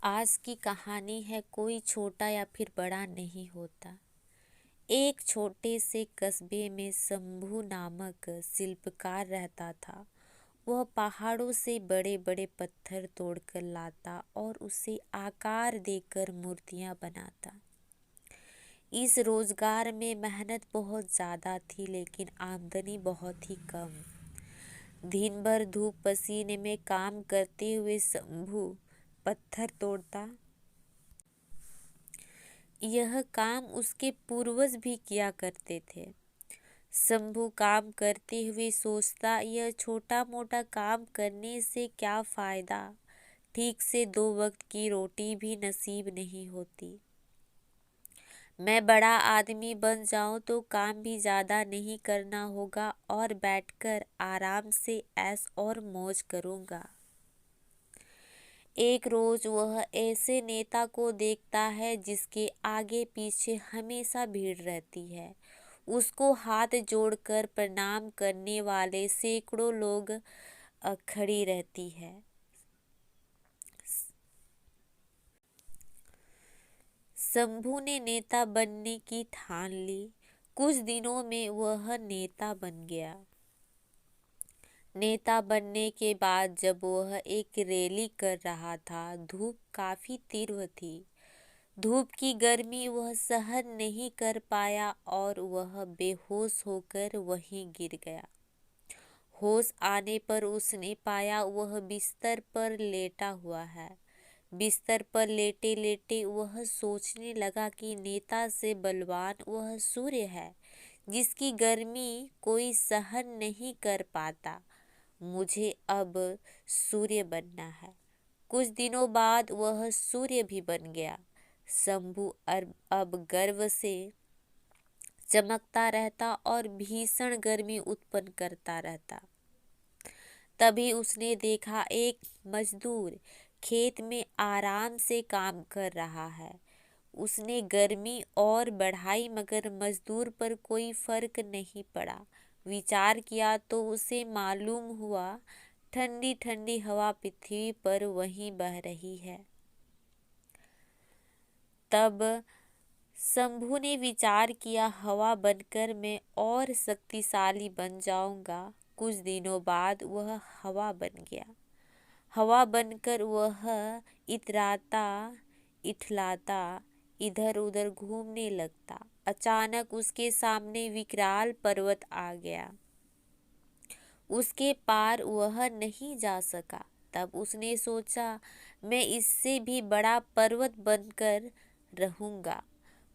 आज की कहानी है कोई छोटा या फिर बड़ा नहीं होता। एक छोटे से कस्बे में शंभू नामक शिल्पकार रहता था। वह पहाड़ों से बड़े बड़े पत्थर तोड़कर लाता और उसे आकार देकर मूर्तियां बनाता। इस रोजगार में मेहनत बहुत ज़्यादा थी, लेकिन आमदनी बहुत ही कम। दिन भर धूप पसीने में काम करते हुए शंभू पत्थर तोड़ता। यह काम उसके पूर्वज भी किया करते थे। शंभू काम करते हुए सोचता, यह छोटा मोटा काम करने से क्या फ़ायदा, ठीक से 2 वक्त की रोटी भी नसीब नहीं होती। मैं बड़ा आदमी बन जाऊं तो काम भी ज़्यादा नहीं करना होगा और बैठकर आराम से ऐश और मौज करूँगा। एक रोज वह ऐसे नेता को देखता है जिसके आगे पीछे हमेशा भीड़ रहती है। उसको हाथ जोड़कर प्रणाम करने वाले सैकड़ों लोग खड़ी रहती है। शंभू ने नेता बनने की ठान ली। कुछ दिनों में वह नेता बन गया। नेता बनने के बाद जब वह एक रैली कर रहा था, धूप काफी तीव्र थी। धूप की गर्मी वह सहन नहीं कर पाया और वह बेहोश होकर वहीं गिर गया। होश आने पर उसने पाया वह बिस्तर पर लेटा हुआ है। बिस्तर पर लेटे लेटे वह सोचने लगा कि नेता से बलवान वह सूर्य है, जिसकी गर्मी कोई सहन नहीं कर पाता। मुझे अब सूर्य बनना है। कुछ दिनों बाद वह सूर्य भी बन गया। शंभू अब गर्व से चमकता रहता और भीषण गर्मी उत्पन्न करता रहता। तभी उसने देखा एक मजदूर खेत में आराम से काम कर रहा है। उसने गर्मी और बढ़ाई, मगर मजदूर पर कोई फर्क नहीं पड़ा। विचार किया तो उसे मालूम हुआ ठंडी ठंडी हवा पृथ्वी पर वहीं बह रही है। तब शंभू ने विचार किया, हवा बनकर मैं और शक्तिशाली बन जाऊंगा। कुछ दिनों बाद वह हवा बन गया। हवा बनकर वह इतराता इठलाता इधर उधर घूमने लगता। अचानक उसके सामने विकराल पर्वत आ गया। उसके पार वह नहीं जा सका। तब उसने सोचा, मैं इससे भी बड़ा पर्वत बनकर रहूंगा।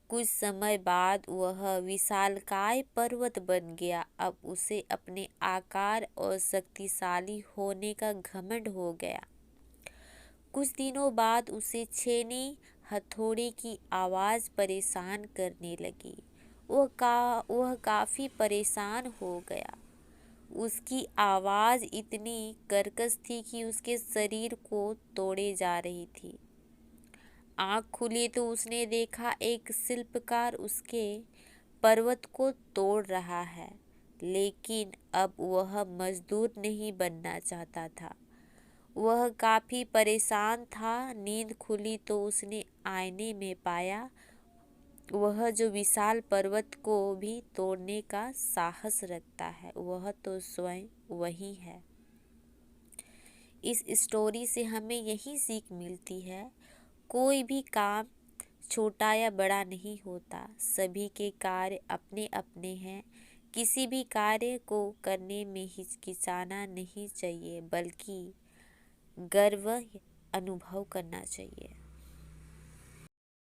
कुछ समय बाद वह विशालकाय पर्वत बन गया। अब उसे अपने आकार और शक्तिशाली होने का घमंड हो गया। कुछ दिनों बाद उसे छेनी हथौड़े की आवाज़ परेशान करने लगी। वह काफ़ी परेशान हो गया। उसकी आवाज़ इतनी कर्कश थी कि उसके शरीर को तोड़े जा रही थी। आँख खुली तो उसने देखा एक शिल्पकार उसके पर्वत को तोड़ रहा है। लेकिन अब वह मजदूर नहीं बनना चाहता था। वह काफ़ी परेशान था। नींद खुली तो उसने आईने में पाया वह जो विशाल पर्वत को भी तोड़ने का साहस रखता है, वह तो स्वयं वही है। इस स्टोरी से हमें यही सीख मिलती है, कोई भी काम छोटा या बड़ा नहीं होता। सभी के कार्य अपने अपने हैं। किसी भी कार्य को करने में हिचकिचाना नहीं चाहिए, बल्कि गर्व अनुभव करना चाहिए।